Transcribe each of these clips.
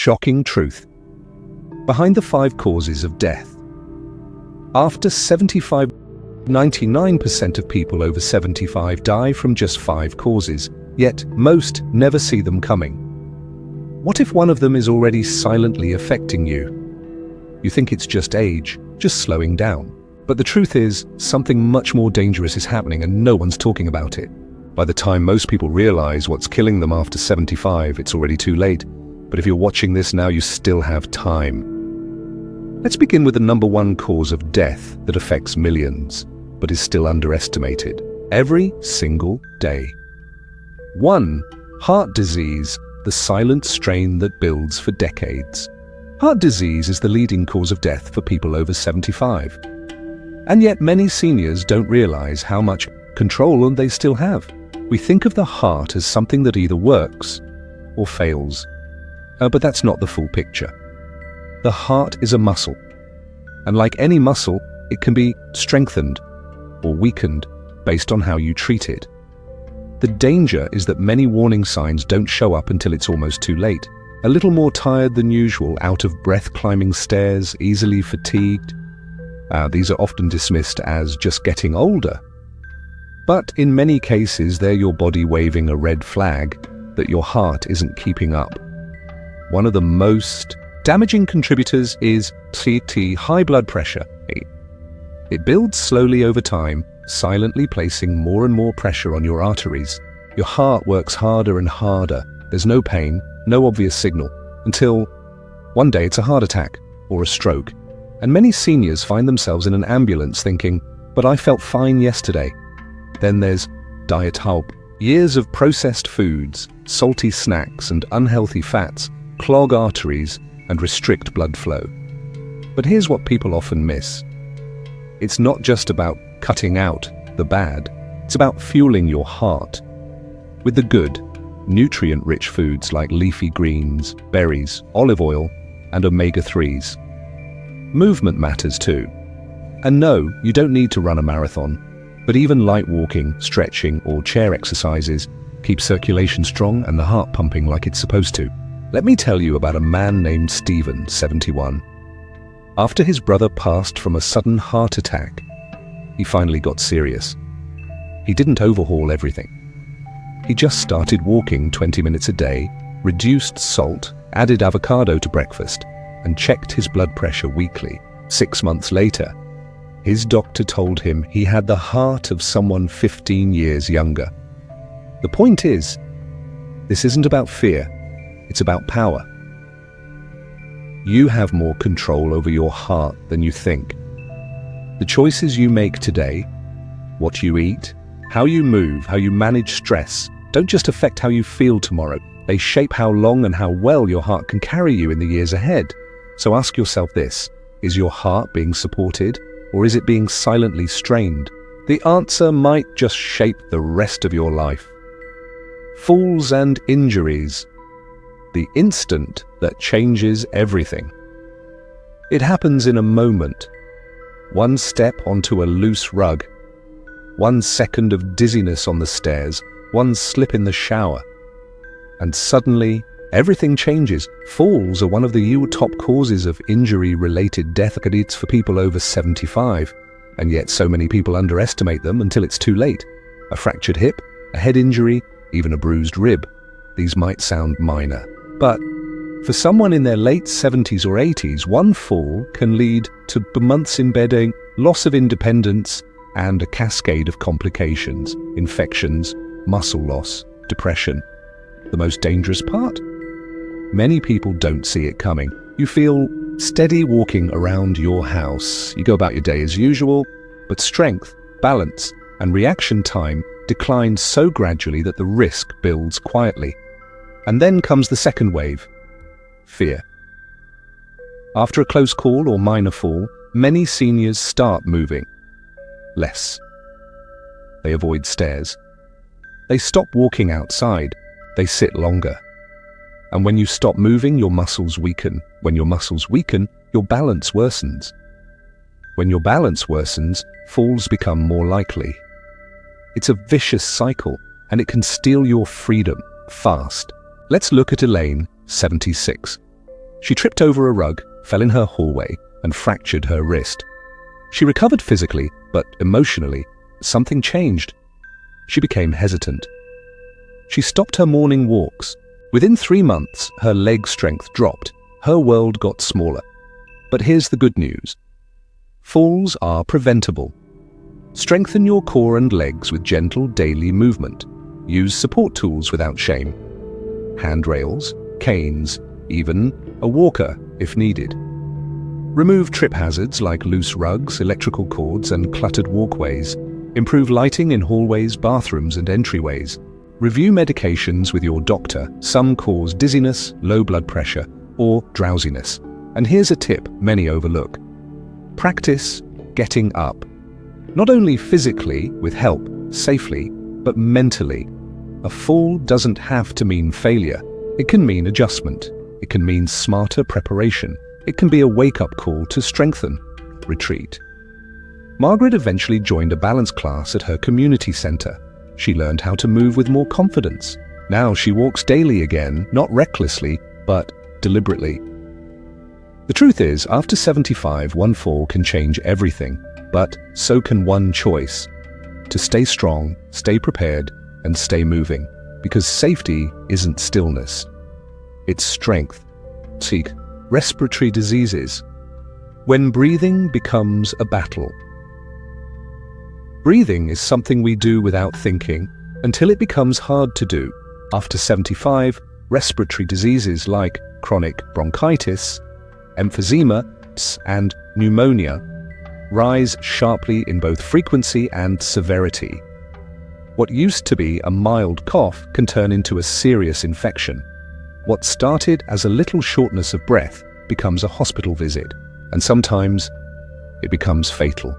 Shocking truth. Behind the 5 causes of death. After 99% of people over 75 die from just 5 causes, yet most never see them coming. What if one of them is already silently affecting you? You think it's just age, just slowing down. But the truth is, something much more dangerous is happening and no one's talking about it. By the time most people realize what's killing them after 75, it's already too late. But if you're watching this now, you still have time. Let's begin with the number 1 cause of death that affects millions, but is still underestimated every single day. 1. Heart disease, the silent strain that builds for decades. Heart disease is the leading cause of death for people over 75. And yet many seniors don't realize how much control they still have. We think of the heart as something that either works or fails. But that's not the full picture. The heart is a muscle. And like any muscle, it can be strengthened or weakened based on how you treat it. The danger is that many warning signs don't show up until it's almost too late. A little more tired than usual, out of breath climbing stairs, easily fatigued. These are often dismissed as just getting older. But in many cases, they're your body waving a red flag that your heart isn't keeping up. One of the most damaging contributors is high blood pressure. It builds slowly over time, silently placing more and more pressure on your arteries. Your heart works harder and harder. There's no pain, no obvious signal, until one day it's a heart attack or a stroke. And many seniors find themselves in an ambulance thinking, but I felt fine yesterday. Then there's diet help. Years of processed foods, salty snacks and unhealthy fats clog arteries and restrict blood flow. But here's what people often miss. It's not just about cutting out the bad, it's about fueling your heart with the good, nutrient-rich foods like leafy greens, berries, olive oil, and omega-3s. Movement matters too. And no, you don't need to run a marathon, but even light walking, stretching, or chair exercises keep circulation strong and the heart pumping like it's supposed to. Let me tell you about a man named Stephen, 71. After his brother passed from a sudden heart attack, he finally got serious. He didn't overhaul everything. He just started walking 20 minutes a day, reduced salt, added avocado to breakfast, and checked his blood pressure weekly. 6 months later, his doctor told him he had the heart of someone 15 years younger. The point is, this isn't about fear, it's about power. You have more control over your heart than you think. The choices you make today, what you eat, how you move, how you manage stress, don't just affect how you feel tomorrow. They shape how long and how well your heart can carry you in the years ahead. So ask yourself this, is your heart being supported, or is it being silently strained? The answer might just shape the rest of your life. Falls and injuries. The instant that changes everything. It happens in a moment. One step onto a loose rug. 1 second of dizziness on the stairs. 1 slip in the shower. And suddenly, everything changes. Falls are one of the top causes of injury-related death rates for people over 75. And yet so many people underestimate them until it's too late. A fractured hip, a head injury, even a bruised rib. These might sound minor. But for someone in their late 70s or 80s, one fall can lead to months in bedding, loss of independence, and a cascade of complications, infections, muscle loss, depression. The most dangerous part? Many people don't see it coming. You feel steady walking around your house. You go about your day as usual, but strength, balance, and reaction time decline so gradually that the risk builds quietly. And then comes the second wave, fear. After a close call or minor fall, many seniors start moving less. They avoid stairs. They stop walking outside. They sit longer. And when you stop moving, your muscles weaken. When your muscles weaken, your balance worsens. When your balance worsens, falls become more likely. It's a vicious cycle, and it can steal your freedom fast. Let's look at Elaine, 76. She tripped over a rug, fell in her hallway, and fractured her wrist. She recovered physically, but emotionally, something changed. She became hesitant. She stopped her morning walks. Within 3 months, her leg strength dropped. Her world got smaller. But here's the good news. Falls are preventable. Strengthen your core and legs with gentle daily movement. Use support tools without shame. Handrails, canes, even a walker if needed. Remove trip hazards like loose rugs, electrical cords, and cluttered walkways. Improve lighting in hallways, bathrooms, and entryways. Review medications with your doctor. Some cause dizziness, low blood pressure, or drowsiness. And here's a tip many overlook. Practice getting up. Not only physically, with help, safely, but mentally. A fall doesn't have to mean failure. It can mean adjustment. It can mean smarter preparation. It can be a wake-up call to strengthen, retreat. Margaret eventually joined a balance class at her community center. She learned how to move with more confidence. Now she walks daily again, not recklessly, but deliberately. The truth is, after 75, one fall can change everything, but so can one choice. To stay strong, stay prepared, and stay moving. Because safety isn't stillness. It's strength. Seek respiratory diseases. When breathing becomes a battle. Breathing is something we do without thinking until it becomes hard to do. After 75, respiratory diseases like chronic bronchitis, emphysema, and pneumonia rise sharply in both frequency and severity. What used to be a mild cough can turn into a serious infection. What started as a little shortness of breath becomes a hospital visit, and sometimes it becomes fatal.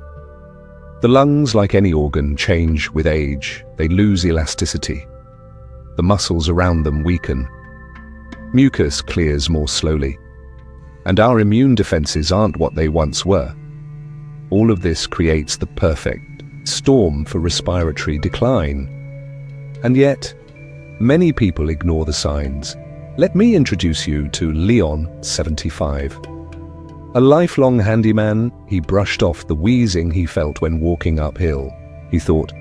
The lungs, like any organ, change with age. They lose elasticity. The muscles around them weaken. Mucus clears more slowly. And our immune defenses aren't what they once were. All of this creates the perfect storm for respiratory decline. And yet, many people ignore the signs. Let me introduce you to Leon, 75. A lifelong handyman, he brushed off the wheezing he felt when walking uphill. He thought,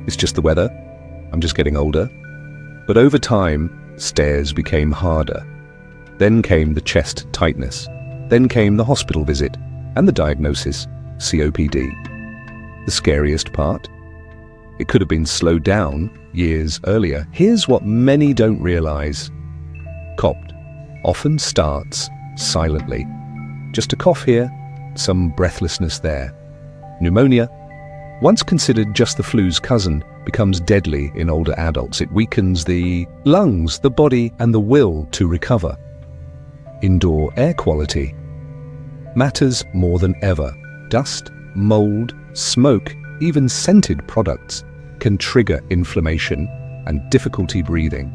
it's just the weather, I'm just getting older. But over time, stairs became harder. Then came the chest tightness. Then came the hospital visit and the diagnosis, COPD. The scariest part? It could have been slowed down years earlier. Here's what many don't realize. COPD often starts silently. Just a cough here, some breathlessness there. Pneumonia, once considered just the flu's cousin, becomes deadly in older adults. It weakens the lungs, the body, and the will to recover. Indoor air quality matters more than ever. Dust, mold, smoke, even scented products can trigger inflammation and difficulty breathing.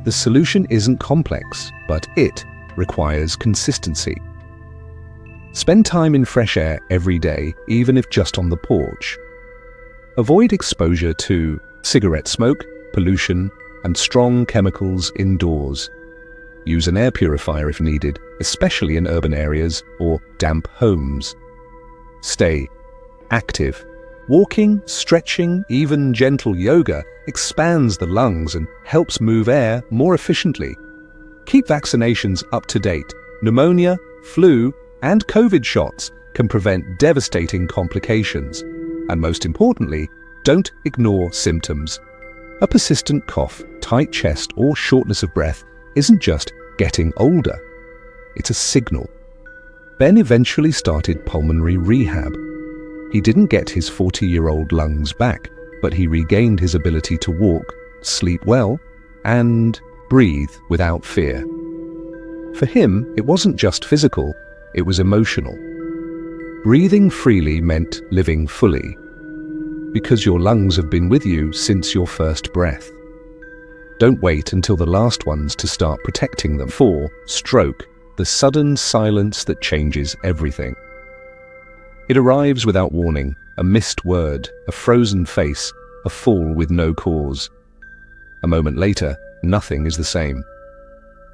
The solution isn't complex, but it requires consistency. Spend time in fresh air every day, even if just on the porch. Avoid exposure to cigarette smoke, pollution, and strong chemicals indoors. Use an air purifier if needed, especially in urban areas or damp homes. Stay active. Walking, stretching, even gentle yoga expands the lungs and helps move air more efficiently. Keep vaccinations up to date. Pneumonia, flu, and COVID shots can prevent devastating complications. And most importantly, don't ignore symptoms. A persistent cough, tight chest, or shortness of breath isn't just getting older. It's a signal. Ben eventually started pulmonary rehab. He didn't get his 40-year-old lungs back, but he regained his ability to walk, sleep well, and breathe without fear. For him, it wasn't just physical, it was emotional. Breathing freely meant living fully, because your lungs have been with you since your first breath. Don't wait until the last ones to start protecting them. 4. Stroke, the sudden silence that changes everything. It arrives without warning, a missed word, a frozen face, a fall with no cause. A moment later, nothing is the same.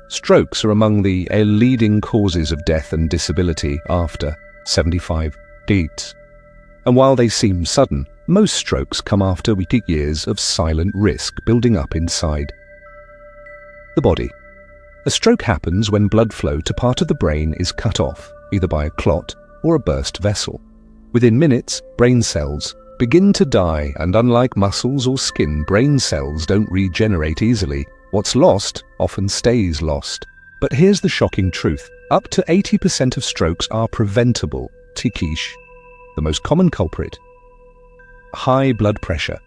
Strokes are among the leading causes of death and disability after 75 dates. And while they seem sudden, most strokes come after years of silent risk building up inside the body. A stroke happens when blood flow to part of the brain is cut off, either by a clot or a burst vessel. Within minutes, brain cells begin to die, and unlike muscles or skin, brain cells don't regenerate easily. What's lost often stays lost. But here's the shocking truth. Up to 80% of strokes are preventable. Tikish, the most common culprit. High blood pressure.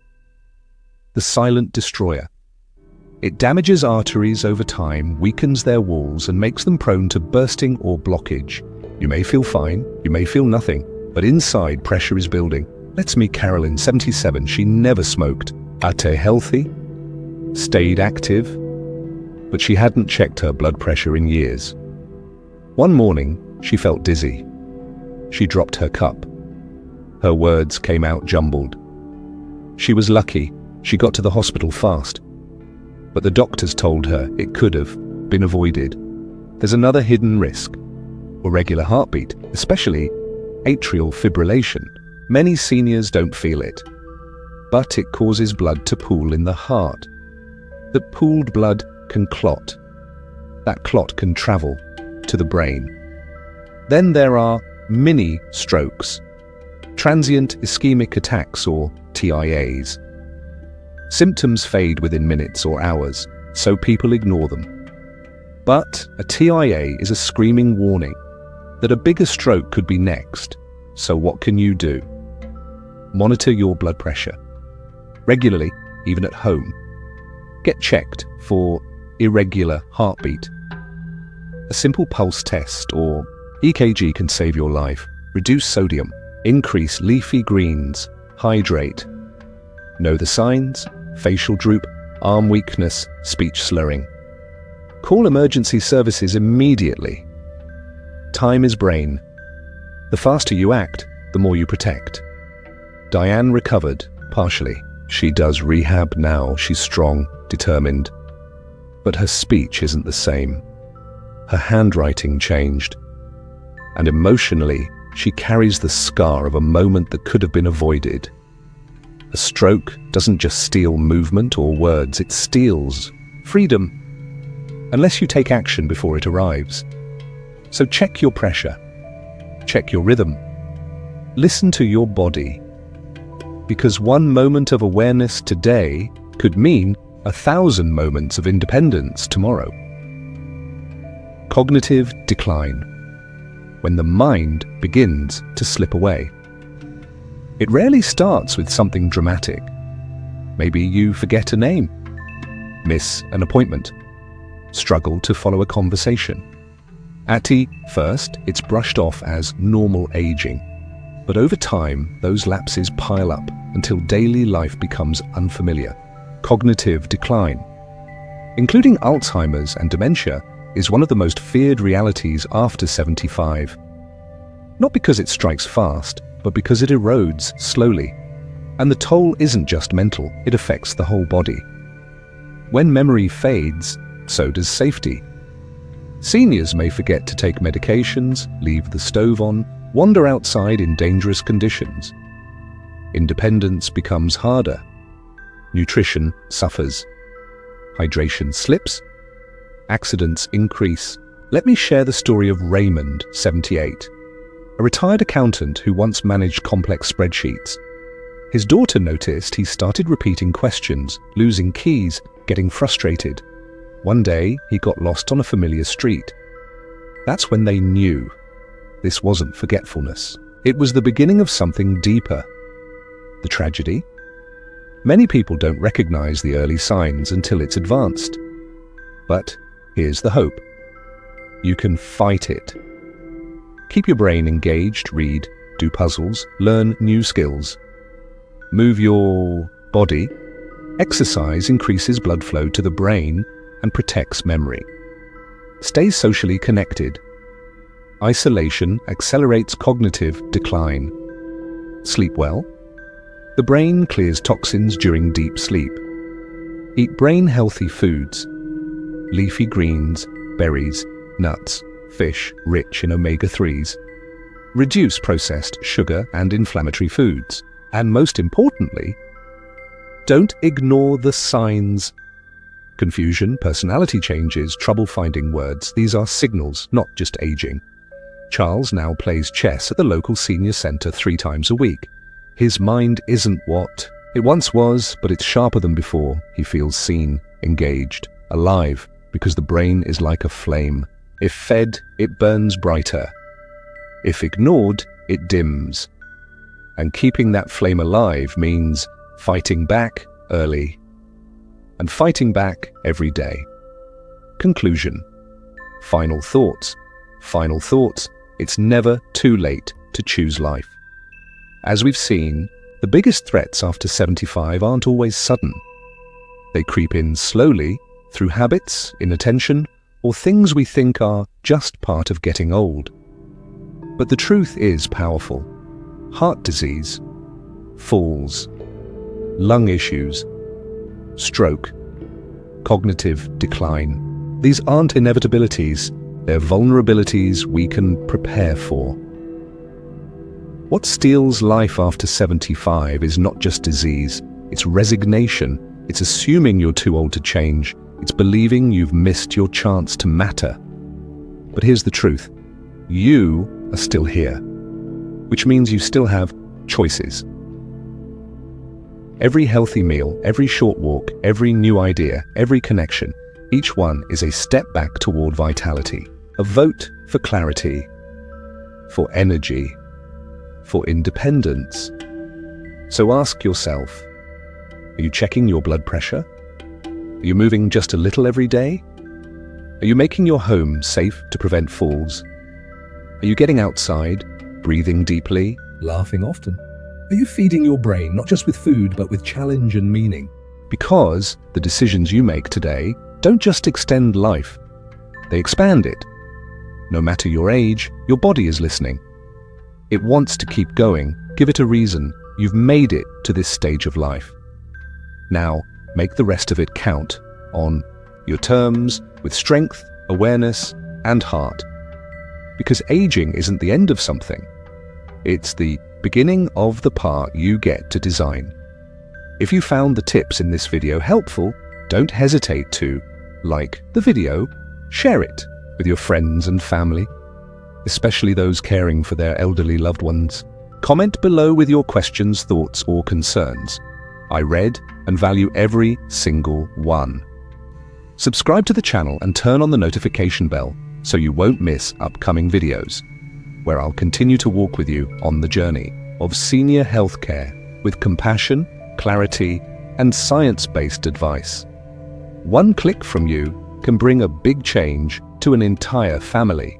The silent destroyer. It damages arteries over time, weakens their walls, and makes them prone to bursting or blockage. You may feel fine, you may feel nothing, but inside pressure is building. Let's meet Carolyn, 77. She never smoked. Ate healthy, stayed active, but she hadn't checked her blood pressure in years. One morning, she felt dizzy. She dropped her cup. Her words came out jumbled. She was lucky. She got to the hospital fast. But the doctors told her it could have been avoided. There's another hidden risk. Irregular heartbeat, especially atrial fibrillation. Many seniors don't feel it, but it causes blood to pool in the heart. That pooled blood can clot. That clot can travel to the brain. Then there are mini strokes, transient ischemic attacks or TIAs. Symptoms fade within minutes or hours, so people ignore them. But a TIA is a screaming warning that a bigger stroke could be next. So what can you do? Monitor your blood pressure regularly, even at home. Get checked for irregular heartbeat. A simple pulse test or EKG can save your life. Reduce sodium, increase leafy greens, hydrate. Know the signs: facial droop, arm weakness, speech slurring. Call emergency services immediately. Time is brain. The faster you act, the more you protect. Diane recovered, partially. She does rehab now. She's strong, determined. But her speech isn't the same. Her handwriting changed. And emotionally, she carries the scar of a moment that could have been avoided. A stroke doesn't just steal movement or words, it steals freedom, unless you take action before it arrives. So check your pressure, check your rhythm, listen to your body, because one moment of awareness today could mean 1,000 moments of independence tomorrow. Cognitive decline, when the mind begins to slip away. It rarely starts with something dramatic. Maybe you forget a name, miss an appointment, struggle to follow a conversation. At first, it's brushed off as normal aging. But over time, those lapses pile up until daily life becomes unfamiliar. Cognitive decline, including Alzheimer's and dementia, is one of the most feared realities after 75. Not because it strikes fast, but because it erodes slowly. And the toll isn't just mental, it affects the whole body. When memory fades, so does safety. Seniors may forget to take medications, leave the stove on, wander outside in dangerous conditions. Independence becomes harder. Nutrition suffers. Hydration slips. Accidents increase. Let me share the story of Raymond, 78, a retired accountant who once managed complex spreadsheets. His daughter noticed he started repeating questions, losing keys, getting frustrated. One day, he got lost on a familiar street. That's when they knew this wasn't forgetfulness. It was the beginning of something deeper. The tragedy? Many people don't recognize the early signs until it's advanced. But here's the hope. You can fight it. Keep your brain engaged, read, do puzzles, learn new skills. Move your body. Exercise increases blood flow to the brain and protects memory. Stay socially connected. Isolation accelerates cognitive decline. Sleep well. The brain clears toxins during deep sleep. Eat brain-healthy foods, leafy greens, berries, nuts, fish rich in omega-3s. Reduce processed sugar and inflammatory foods. And most importantly, don't ignore the signs. Confusion, personality changes, trouble finding words, these are signals, not just aging. Charles now plays chess at the local senior centre 3 times a week. His mind isn't what it once was, but it's sharper than before. He feels seen, engaged, alive, because the brain is like a flame. If fed, it burns brighter. If ignored, it dims. And keeping that flame alive means fighting back early. And fighting back every day. Conclusion. Final thoughts. Final thoughts. It's never too late to choose life. As we've seen, the biggest threats after 75 aren't always sudden. They creep in slowly through habits, inattention, or things we think are just part of getting old. But the truth is powerful. Heart disease, falls, lung issues, stroke, cognitive decline. These aren't inevitabilities, they're vulnerabilities we can prepare for. What steals life after 75 is not just disease, it's resignation, it's assuming you're too old to change, it's believing you've missed your chance to matter. But here's the truth, you are still here, which means you still have choices. Every healthy meal, every short walk, every new idea, every connection, each one is a step back toward vitality, a vote for clarity, for energy, for independence. So ask yourself, are you checking your blood pressure? Are you moving just a little every day? Are you making your home safe to prevent falls? Are you getting outside, breathing deeply, laughing often? Are you feeding your brain not just with food but with challenge and meaning? Because the decisions you make today don't just extend life, they expand it. No matter your age, your body is listening. It wants to keep going. Give it a reason. You've made it to this stage of life. Now, make the rest of it count on your terms, with strength, awareness, and heart. Because aging isn't the end of something. It's the beginning of the part you get to design. If you found the tips in this video helpful, don't hesitate to like the video, share it with your friends and family, especially those caring for their elderly loved ones. Comment below with your questions, thoughts, or concerns. I read and value every single one. Subscribe to the channel and turn on the notification bell so you won't miss upcoming videos, where I'll continue to walk with you on the journey of senior healthcare with compassion, clarity, and science-based advice. One click from you can bring a big change to an entire family.